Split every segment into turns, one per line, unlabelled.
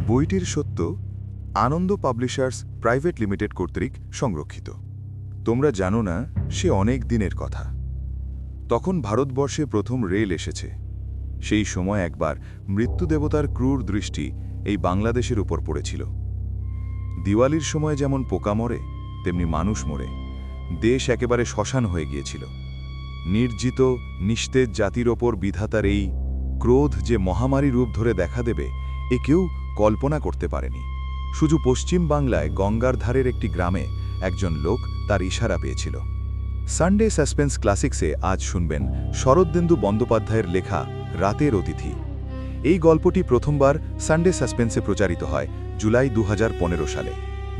বইটির সত্য আনন্দ publishers private limited কর্তৃক সংরক্ষিত। তোমরা জানো না, সে অনেক দিনের কথা। তখন ভারতবর্ষে প্রথম রেল এসেছে। সেই সময় একবার মৃত্যুদেবতার ক্রূর দৃষ্টি এই বাংলাদেশের উপর পড়েছিল। দিওয়ালির সময় যেমন পোকা মরে, তেমনি মানুষ মরে। দেশ একেবারে শ্মশান হয়ে গিয়েছিল। নির্জিত নিস্তেজ জাতির ওপর বিধাতার এই ক্রোধ যে মহামারী রূপ ধরে দেখা দেবে, এ কেউ কল্পনা করতে পারেনি। শুধু পশ্চিম বাংলায় গঙ্গার ধারের একটি গ্রামে একজন লোক তার ইশারা পেয়েছিল। সানডে সাসপেন্স ক্লাসিক্সে আজ শুনবেন শরদিন্দু বন্দ্যোপাধ্যায়ের লেখা রাতের অতিথি। এই গল্পটি প্রথমবার সানডে সাসপেন্সে প্রচারিত হয় জুলাই 2015 সালে।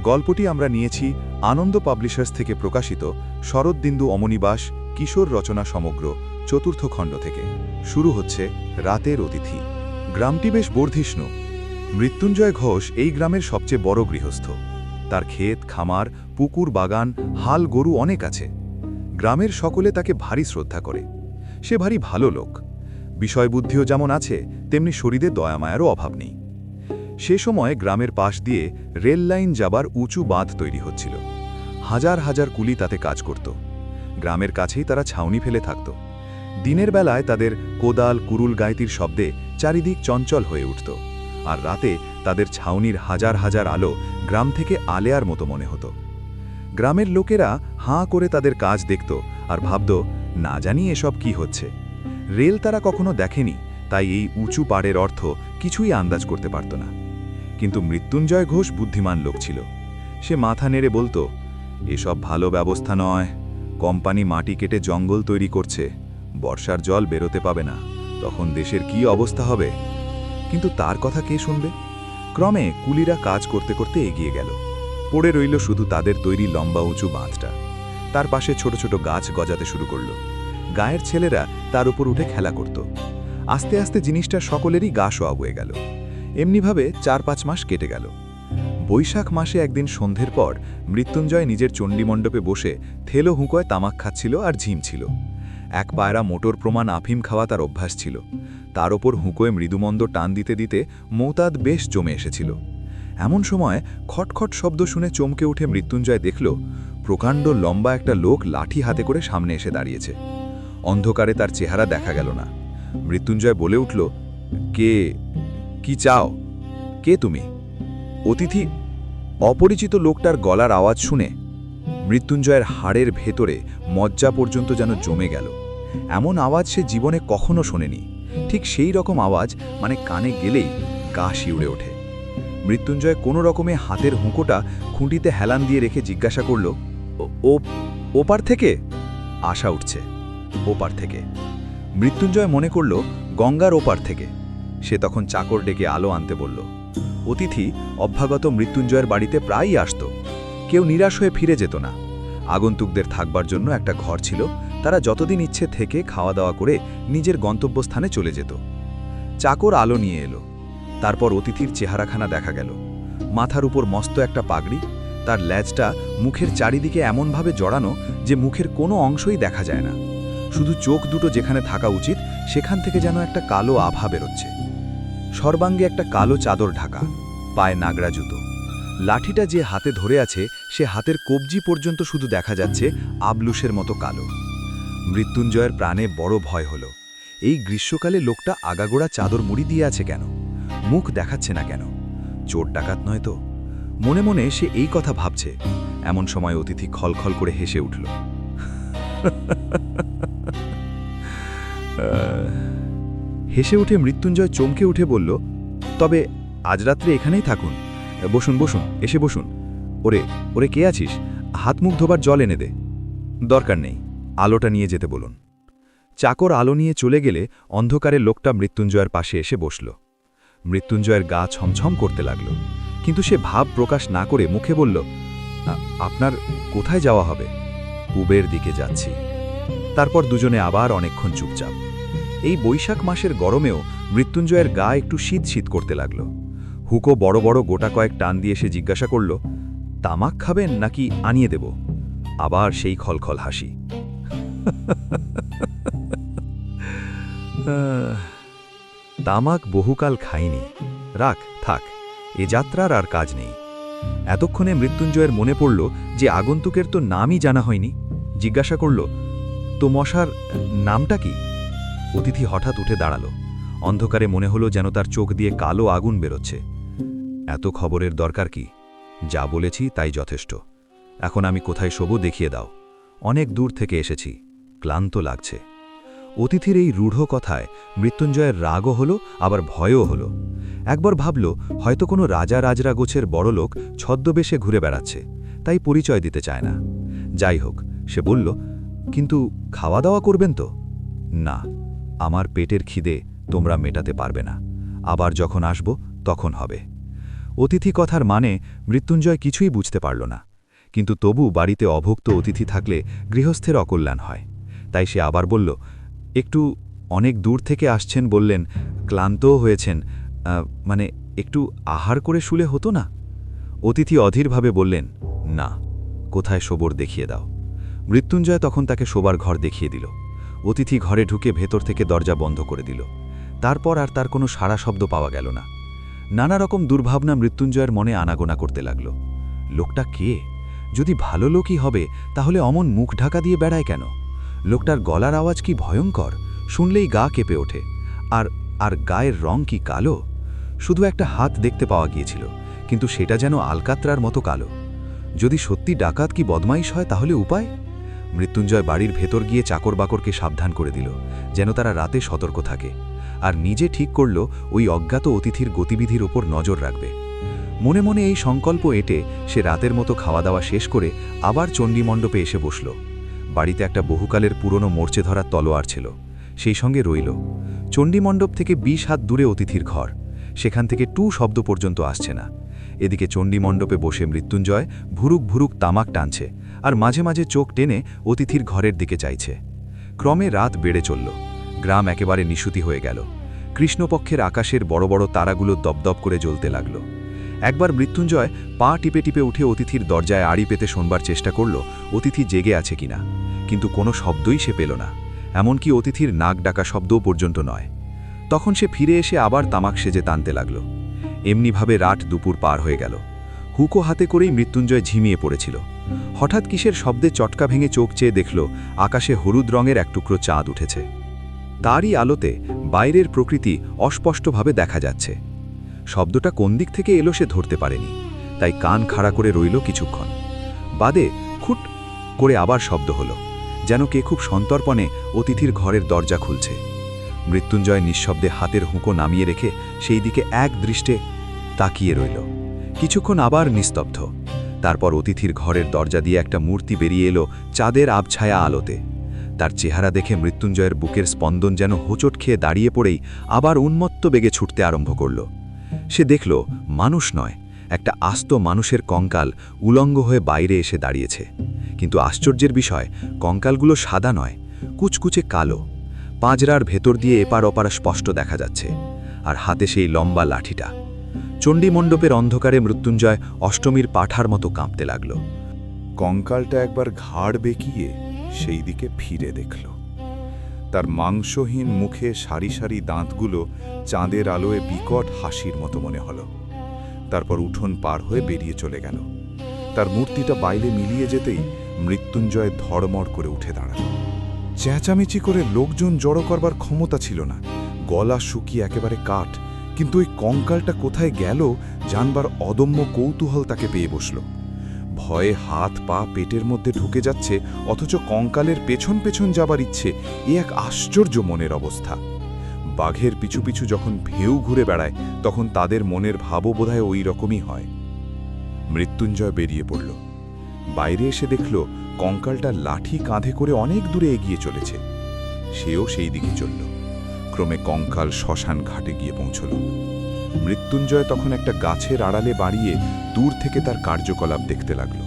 গল্পটি আমরা নিয়েছি আনন্দ পাবলিশার্স থেকে প্রকাশিত শরদিন্দু অমনিবাস কিশোর রচনা সমগ্র 4th খণ্ড থেকে। শুরু হচ্ছে রাতের অতিথি। গ্রামটি বেশ বর্ধিষ্ণু। মৃত্যুঞ্জয় ঘোষ এই গ্রামের সবচেয়ে বড় গৃহস্থ। তার ক্ষেত, খামার, পুকুর, বাগান, হাল, গরু অনেক আছে। গ্রামের সকলে তাকে ভারী শ্রদ্ধা করে। সে ভারী ভালো লোক। বিষয়বুদ্ধিও যেমন আছে, তেমনি শরীরে দয়ামায়ারও অভাব নেই। সে সময় গ্রামের পাশ দিয়ে রেল লাইন যাবার উঁচু বাঁধ তৈরি হচ্ছিল। হাজার হাজার কুলি তাতে কাজ করত। গ্রামের কাছেই তারা ছাউনি ফেলে থাকত। দিনের বেলায় তাদের কোদাল, কুরুল গাইতির শব্দে চারিদিক চঞ্চল হয়ে উঠত, আর রাতে তাদের ছাউনির হাজার হাজার আলো গ্রাম থেকে আলেয়ার মতো মনে হতো। গ্রামের লোকেরা হাঁ করে তাদের কাজ দেখত আর ভাবত, না জানি এসব কি হচ্ছে। রেল তারা কখনো দেখেনি, তাই এই উঁচু পাড়ের অর্থ কিছুই আন্দাজ করতে পারত না। কিন্তু মৃত্যুঞ্জয় ঘোষ বুদ্ধিমান লোক ছিল। সে মাথা নেড়ে বলতো, এসব ভালো ব্যবস্থা নয়। কোম্পানি মাটি কেটে জঙ্গল তৈরি করছে, বর্ষার জল বেরোতে পাবে না, তখন দেশের কি অবস্থা হবে। কিন্তু তার কথা কে শুনবে? ক্রমে কুলিরা কাজ করতে করতে এগিয়ে গেল। পড়ে রইল শুধু তাদের তৈরি লম্বা উঁচু বাঁধটা। তার পাশে ছোট ছোট গাছ গজাতে শুরু করল। গায়ের ছেলেরা তার উপর উঠে খেলা করত। আস্তে আস্তে জিনিসটা সকলেরই গা শোয়া বয়ে গেল। এমনিভাবে 4-5 মাস কেটে গেল। বৈশাখ মাসে একদিন সন্ধ্যের পর মৃত্যুঞ্জয় নিজের চণ্ডীমণ্ডপে বসে থেলো হুঁকোয় তামাক খাচ্ছিল আর ঝিমছিল। এক পায়রা মোটর প্রমাণ আফিম খাওয়া তার অভ্যাস ছিল। তার ওপর হুঁকোয় মৃদুমন্দ টান দিতে দিতে মৌতাদ বেশ জমে এসেছিল। এমন সময় খটখট শব্দ শুনে চমকে উঠে মৃত্যুঞ্জয় দেখল, প্রকাণ্ড লম্বা একটা লোক লাঠি হাতে করে সামনে এসে দাঁড়িয়েছে। অন্ধকারে তার চেহারা দেখা গেল না। মৃত্যুঞ্জয় বলে উঠল, কি চাও? কে তুমি? অতিথি। অপরিচিত লোকটার গলার আওয়াজ শুনে মৃত্যুঞ্জয়ের হাড়ের ভেতরে মজ্জা পর্যন্ত যেন জমে গেল। এমন আওয়াজ সে জীবনে কখনো শোনেনি। ঠিক সেই রকম আওয়াজ, মানে কানে গেলেই গা শিউড়ে ওঠে। মৃত্যুঞ্জয় কোনো রকমে হাতের হুঁকোটা খুঁটিতে হেলান দিয়ে রেখে জিজ্ঞাসা করল, ওপার থেকে? আশা উঠছে, ওপার থেকে। মৃত্যুঞ্জয় মনে করল গঙ্গার ওপার থেকে। সে তখন চাকর ডেকে আলো আনতে বলল। অতিথি অভ্যাগত মৃত্যুঞ্জয়ের বাড়িতে প্রায়ই আসত। কেউ নিরাশ হয়ে ফিরে যেত না। আগন্তুকদের থাকবার জন্য একটা ঘর ছিল। তারা যতদিন ইচ্ছে থেকে খাওয়া দাওয়া করে নিজের গন্তব্যস্থানে চলে যেত। চাকর আলো নিয়ে এলো। তারপর অতিথির চেহারাখানা দেখা গেল। মাথার উপর মস্ত একটা পাগড়ি, তার ল্যাজটা মুখের চারিদিকে এমনভাবে জড়ানো যে মুখের কোনো অংশই দেখা যায় না। শুধু চোখ দুটো যেখানে থাকা উচিত সেখান থেকে যেন একটা কালো আভা বেরোচ্ছে। সর্বাঙ্গে একটা কালো চাদর ঢাকা, পায়ে নাগরা জুতো। লাঠিটা যে হাতে ধরে আছে সে হাতের কবজি পর্যন্ত শুধু দেখা যাচ্ছে আবলুসের মতো কালো। মৃত্যুঞ্জয়ের প্রাণে বড় ভয় হল। এই গ্রীষ্মকালে লোকটা আগাগোড়া চাদর মুড়ি দিয়ে আছে কেন? মুখ দেখাচ্ছে না কেন? চোর ডাকাত নয় তো? মনে মনে সে এই কথা ভাবছে। এমন সময় অতিথি খলখল করে হেসে উঠল। হেসে উঠে মৃত্যুঞ্জয় চমকে উঠে বলল, তবে আজ রাত্রে এখানেই থাকুন। বসুন বসুন, এসে বসুন। ওরে কে আছিস? হাত মুখ ধোবার জল এনে দে। দরকার নেই, আলোটা নিয়ে যেতে বলুন। চাকর আলো নিয়ে চলে গেলে অন্ধকারে লোকটা মৃত্যুঞ্জয়ের পাশে এসে বসল। মৃত্যুঞ্জয়ের গা ছমছম করতে লাগল, কিন্তু সে ভাব প্রকাশ না করে মুখে বলল, আপনার কোথায় যাওয়া হবে? পূবের দিকে যাচ্ছি। তারপর দুজনে আবার অনেকক্ষণ চুপচাপ। এই বৈশাখ মাসের গরমেও মৃত্যুঞ্জয়ের গা একটু শীত শীত করতে লাগল। হুকো বড় বড় গোটা কয়েক টান দিয়ে সে জিজ্ঞাসা করল, তামাক খাবেন নাকি আনিয়ে দেব? আবার সেই খলখল হাসি। তামাক বহুকাল খাইনি, রাখ থাক,
এ যাত্রার আর কাজ নেই। এতক্ষণে মৃত্যুঞ্জয়ের মনে পড়ল যে আগন্তুকের তো নামই জানা হয়নি। জিজ্ঞাসা করল, তো মশার নামটা কি? অতিথি হঠাৎ উঠে দাঁড়াল। অন্ধকারে মনে হলো যেন তার চোখ দিয়ে কালো আগুন বেরোচ্ছে। এত খবরের দরকার কি? যা বলেছি তাই যথেষ্ট। এখন আমি কোথায় শোবো দেখিয়ে দাও। অনেক দূর থেকে এসেছি, ক্লান্ত লাগছে। অতিথির এই রূঢ় কথায় মৃত্যুঞ্জয়ের রাগও হলো, আবার ভয়ও হলো। একবার ভাবল হয়তো কোনো রাজা রাজরা গোছের বড়লোক ছদ্মবেশে ঘুরে বেড়াচ্ছে, তাই পরিচয় দিতে চায় না। যাই হোক, সে বলল, কিন্তু খাওয়া দাওয়া করবেন তো? না, আমার পেটের খিদে তোমরা মেটাতে পারবে না। আবার যখন আসব তখন হবে। অতিথি কথার মানে মৃত্যুঞ্জয় কিছুই বুঝতে পারল না, কিন্তু তবু বাড়িতে অভুক্ত অতিথি থাকলে গৃহস্থের অকল্যাণ হয়। তাই সে আবার বলল, একটু অনেক দূর থেকে আসছেন বললেন, ক্লান্তও হয়েছেন, মানে একটু আহার করে শুলে হতো না? অতিথি অধীরভাবে বললেন, না, কোথায় শোবর দেখিয়ে দাও। মৃত্যুঞ্জয় তখন তাকে শোবার ঘর দেখিয়ে দিল। অতিথি ঘরে ঢুকে ভেতর থেকে দরজা বন্ধ করে দিল। তারপর আর তার কোনো সাড়া শব্দ পাওয়া গেল না। নানা রকম দুর্ভাবনা মৃত্যুঞ্জয়ের মনে আনাগোনা করতে লাগল। লোকটা কে? যদি ভালো লোকই হবে তাহলে অমন মুখ ঢাকা দিয়ে বেড়ায় কেন? লোকটার গলার আওয়াজ কি ভয়ঙ্কর, শুনলেই গা কেঁপে ওঠে। আর গায়ের রং কি কালো! শুধু একটা হাত দেখতে পাওয়া গিয়েছিল, কিন্তু সেটা যেন আলকাত্রার মতো কালো। যদি সত্যি ডাকাত কি বদমাইশ হয় তাহলে উপায়? মৃত্যুঞ্জয় বাড়ির ভেতর গিয়ে চাকর বাকরকে সাবধান করে দিল যেন তারা রাতে সতর্ক থাকে, আর নিজে ঠিক করল ওই অজ্ঞাত অতিথির গতিবিধির ওপর নজর রাখবে। মনে মনে এই সংকল্প এঁটে সে রাতের মতো খাওয়া দাওয়া শেষ করে আবার চণ্ডীমণ্ডপে এসে বসল। বাড়িতে একটা বহুকালের পুরনো মরচে ধরা তলোয়ার ছিল, সেই সঙ্গে রইল। চণ্ডীমণ্ডপ থেকে 20 হাত দূরে অতিথির ঘর, সেখান থেকে টু শব্দ পর্যন্ত আসছে না। এদিকে চণ্ডীমণ্ডপে বসে মৃত্যুঞ্জয় ভুরুক ভুরুক তামাক টানছে, আর মাঝে মাঝে চোখ টেনে অতিথির ঘরের দিকে চাইছে। ক্রমে রাত বেড়ে চলল। গ্রাম একেবারে নিশুতি হয়ে গেল। কৃষ্ণপক্ষের আকাশের বড় বড় তারাগুলো দপদপ করে জ্বলতে লাগল। একবার মৃত্যুঞ্জয় পা টিপে টিপে উঠে অতিথির দরজায় আড়ি পেতে শোনবার চেষ্টা করল অতিথি জেগে আছে কিনা, কিন্তু কোনো শব্দই সে পেল না, এমনকি অতিথির নাক ডাকা শব্দও পর্যন্ত নয়। তখন সে ফিরে এসে আবার তামাক সেজে টানতে লাগল। এমনিভাবে রাত দুপুর পার হয়ে গেল। হুকো হাতে করেই মৃত্যুঞ্জয় ঝিমিয়ে পড়েছিল। হঠাৎ কিসের শব্দে চটকা ভেঙে চোখ চেয়ে দেখল আকাশে হলুদ রঙের এক টুকরো চাঁদ উঠেছে। তারই আলোতে বাইরের প্রকৃতি অস্পষ্টভাবে দেখা যাচ্ছে। শব্দটা কোন দিক থেকে এলো সে ধরতে পারেনি, তাই কান খাড়া করে রইল কিছুক্ষণ। বাদে খুট করে আবার শব্দ হলো, যেন কে খুব সন্তর্পণে অতিথির ঘরের দরজা খুলছে। মৃত্যুঞ্জয় নিঃশব্দে হাতের হুঁকো নামিয়ে রেখে সেই দিকে এক দৃষ্টে তাকিয়ে রইল। কিছুক্ষণ আবার নিস্তব্ধ। তারপর অতিথির ঘরের দরজা দিয়ে একটা মূর্তি বেরিয়ে এলো চাঁদের আবছায়া আলোতে। তার চেহারা দেখে মৃত্যুঞ্জয়ের বুকের স্পন্দন যেন হোঁচট খেয়ে দাঁড়িয়ে পড়েই আবার উন্মত্ত বেগে ছুটতে আরম্ভ করল। সে দেখল মানুষ নয়, একটা আস্ত মানুষের কঙ্কাল উলঙ্গ হয়ে বাইরে এসে দাঁড়িয়েছে। কিন্তু আশ্চর্যের বিষয়, কঙ্কালগুলো সাদা নয়, কুচকুচে কালো। পাঁজরার ভেতর দিয়ে এপার ওপার স্পষ্ট দেখা যাচ্ছে, আর হাতে সেই লম্বা লাঠিটা। চণ্ডীমণ্ডপের অন্ধকারে মৃত্যুঞ্জয় অষ্টমীর পাঠার মতো কাঁপতে লাগল।
কঙ্কালটা একবার ঘাড় বেঁকিয়ে সেই দিকে ফিরে দেখল। তার মাংসহীন মুখে সারি সারি দাঁতগুলো চাঁদের আলোয় বিকট হাসির মতো মনে হল। তারপর উঠোন পার হয়ে বেরিয়ে চলে গেল। তার মূর্তিটা বাইরে মিলিয়ে যেতেই মৃত্যুঞ্জয় ধড়মড় করে উঠে দাঁড়াল। চেঁচামেচি করে লোকজন জড়ো করবার ক্ষমতা ছিল না, গলা শুকিয়ে একেবারে কাঠ। কিন্তু ওই কঙ্কালটা কোথায় গেল জানবার অদম্য কৌতূহল তাকে পেয়ে বসল। ভয়ে হাত পা পেটের মধ্যে ঢুকে যাচ্ছে, অথচ কঙ্কালের পেছন পেছন যাবার ইচ্ছে। এ এক আশ্চর্য মনের অবস্থা। বাঘের পিছু পিছু যখন ভেউ ঘুরে বেড়ায় তখন তাদের মনের ভাবও বোধহয় ওই রকমই হয়। মৃত্যুঞ্জয় বেরিয়ে পড়ল। বাইরে এসে দেখল কঙ্কালটা লাঠি কাঁধে করে অনেক দূরে এগিয়ে চলেছে। সেও সেই দিকে চলল। ক্রমে কঙ্কাল শ্মশান ঘাটে গিয়ে পৌঁছল। মৃত্যুঞ্জয় তখন একটা গাছের আড়ালে বাড়িয়ে দূর থেকে তার কার্যকলাপ দেখতে লাগল।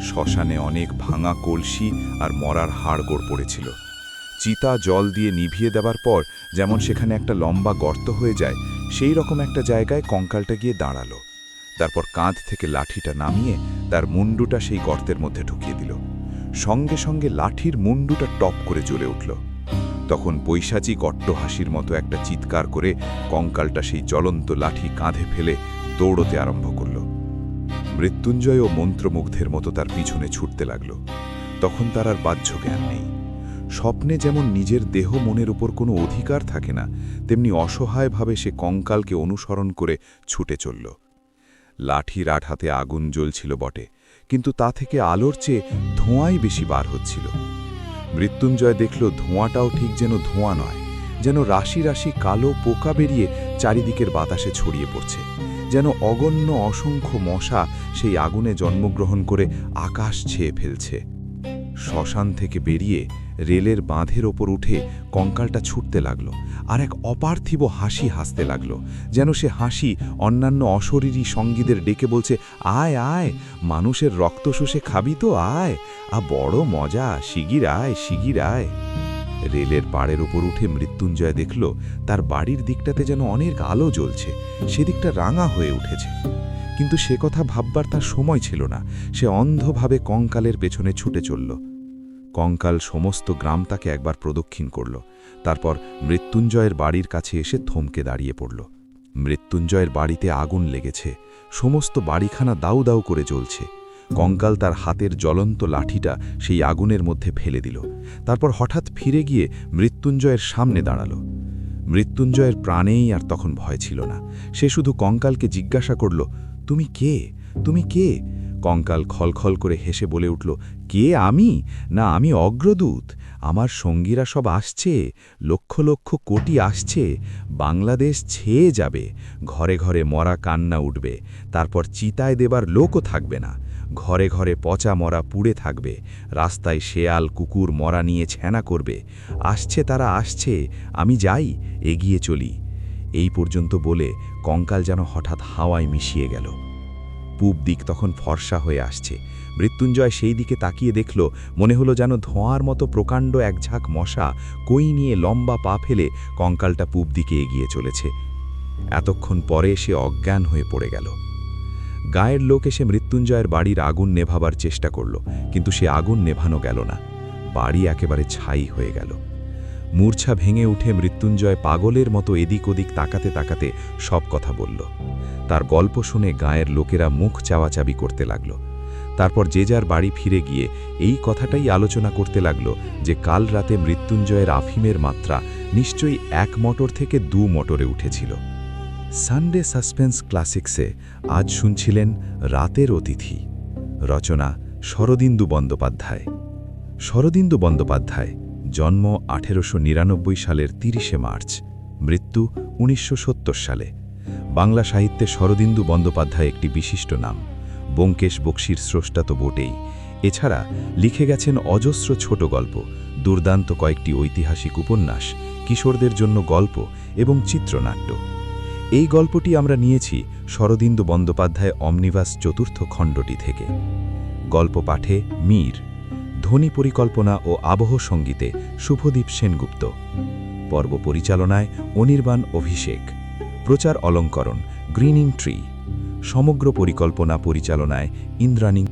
শ্মশানে অনেক ভাঙা কলসি আর মরার হাড়গোড় পড়েছিল। চিতা জল দিয়ে নিভিয়ে দেবার পর যেমন সেখানে একটা লম্বা গর্ত হয়ে যায়, সেই রকম একটা জায়গায় কঙ্কালটা গিয়ে দাঁড়ালো। তারপর কাঁধ থেকে লাঠিটা নামিয়ে তার মুন্ডুটা সেই গর্তের মধ্যে ঢুকিয়ে দিল। সঙ্গে সঙ্গে লাঠির মুন্ডুটা টপ করে জ্বলে উঠল। তখন পৈশাচিক অট্টহাসির মতো একটা চিৎকার করে কঙ্কালটা সেই জ্বলন্ত লাঠি কাঁধে ফেলে দৌড়তে আরম্ভ করল। মৃত্যুঞ্জয় ও মন্ত্রমুগ্ধের মতো তার পিছনে ছুটতে লাগল। তখন তার আর বাহ্য জ্ঞান নেই। স্বপ্নে যেমন নিজের দেহ মনের উপর কোনো অধিকার থাকে না, তেমনি অসহায়ভাবে সে কঙ্কালকে অনুসরণ করে ছুটে চলল। লাঠির হাতে আগুন জ্বলছিল বটে, কিন্তু তা থেকে আলোর চেয়ে ধোঁয়াই বেশি বার হচ্ছিল। মৃত্যুঞ্জয় দেখল ধোঁয়াটাও ঠিক যেন ধোঁয়া নয়, যেন রাশি রাশি কালো পোকা বেরিয়ে চারিদিকের বাতাসে ছড়িয়ে পড়ছে, যেন অগণ্য অসংখ্য মশা সেই আগুনে জন্মগ্রহণ করে আকাশ ছেয়ে ফেলছে। শ্মশান থেকে বেরিয়ে রেলের বাঁধের ওপর উঠে কঙ্কালটা ছুটতে লাগল, আর এক অপার্থিব হাসি হাসতে লাগল, যেন সে হাসি অন্যান্য অশরীরী সঙ্গীদের ডেকে বলছে, আয় আয়, মানুষের রক্ত শুষে খাবি তো, আয়, বড় মজা, শিগির আয়, শিগির আয়। রেলের পাড়ের ওপর উঠে মৃত্যুঞ্জয় দেখল তার বাড়ির দিকটাতে যেন অনেক আলো জ্বলছে, সেদিকটা রাঙা হয়ে উঠেছে। কিন্তু সে কথা ভাববার তার সময় ছিল না। সে অন্ধভাবে কঙ্কালের পেছনে ছুটে চলল। কঙ্কাল সমস্ত গ্রামটাকে একবার প্রদক্ষিণ করল, তারপর মৃত্যুঞ্জয়ের বাড়ির কাছে এসে থমকে দাঁড়িয়ে পড়ল। মৃত্যুঞ্জয়ের বাড়িতে আগুন লেগেছে, সমস্ত বাড়িখানা দাউ দাউ করে জ্বলছে। কঙ্কাল তার হাতের জ্বলন্ত লাঠিটা সেই আগুনের মধ্যে ফেলে দিল, তারপর হঠাৎ ফিরে গিয়ে মৃত্যুঞ্জয়ের সামনে দাঁড়াল। মৃত্যুঞ্জয়ের প্রাণেই আর তখন ভয় ছিল না। সে শুধু কঙ্কালকে জিজ্ঞাসা করল, তুমি কে, তুমি কে? কঙ্কাল খলখল করে হেসে বলে উঠল, কে আমি? না, আমি অগ্রদূত। আমার সঙ্গীরা সব আসছে, লক্ষ লক্ষ কোটি আসছে। বাংলাদেশ ছেয়ে যাবে, ঘরে ঘরে মরা কান্না উঠবে, তারপর চিতায় দেবার লোকও থাকবে না। ঘরে ঘরে পচা মরা পুড়ে থাকবে, রাস্তায় শেয়াল কুকুর মরা নিয়ে ছ্যানা করবে। আসছে তারা, আসছে, আমি যাই, এগিয়ে চলি। এই পর্যন্ত বলে কঙ্কাল যেন হঠাৎ হাওয়ায় মিশিয়ে গেল। পূব দিক তখন ফর্সা হয়ে আসছে। মৃত্যুঞ্জয় সেই দিকে তাকিয়ে দেখল, মনে হলো যেন ধোঁয়ার মতো প্রকাণ্ড এক ঝাঁক মশা কই নিয়ে লম্বা পা ফেলে কঙ্কালটা পূব দিকে এগিয়ে চলেছে। এতক্ষণ পরে সে অজ্ঞান হয়ে পড়ে গেল। গায়ের লোক এসে মৃত্যুঞ্জয়ের বাড়ির আগুন নেভাবার চেষ্টা করল, কিন্তু সে আগুন নেভানো গেল না। বাড়ি একেবারে ছাই হয়ে গেল। মূর্ছা ভেঙে উঠে মৃত্যুঞ্জয় পাগলের মতো এদিক ওদিক তাকাতে তাকাতে সব কথা বলল। তার গল্প শুনে গায়ের লোকেরা মুখ চাওয়াচাবি করতে লাগল। তারপর যে যার বাড়ি ফিরে গিয়ে এই কথাটাই আলোচনা করতে লাগল যে কাল রাতে মৃত্যুঞ্জয়ের আফিমের মাত্রা নিশ্চয়ই 1 মটর থেকে 2 মটরে উঠেছিল। সানডে সাসপেন্স ক্লাসিক্সে আজ শুনছিলেন রাতের অতিথি। রচনা শরদিন্দু বন্দ্যোপাধ্যায়। শরদিন্দু বন্দ্যোপাধ্যায়, জন্ম 1899 সালের 30শে মার্চ, মৃত্যু 1970 সালে। বাংলা সাহিত্যে শরদিন্দু বন্দ্যোপাধ্যায় একটি বিশিষ্ট নাম। ব্যোমকেশ বক্সীর স্রষ্টা তো বটেই, এছাড়া লিখে গেছেন অজস্র ছোট গল্প, দুর্দান্ত কয়েকটি ঐতিহাসিক উপন্যাস, কিশোরদের জন্য গল্প এবং চিত্রনাট্য। এই গল্পটি আমরা নিয়েছি শরদিন্দু বন্দ্যোপাধ্যায় অমনিভাস 4র্থ খণ্ডটি থেকে। গল্প পাঠে মীর, ধ্বনি পরিকল্পনা ও আবহ সঙ্গীতে শুভদীপ সেনগুপ্ত, পর্ব পরিচালনায় অনির্বাণ অভিষেক, প্রচার অলঙ্করণ গ্রিনিং ট্রি, সমগ্র পরিকল্পনা পরিচালনায় ইন্দ্রাণী।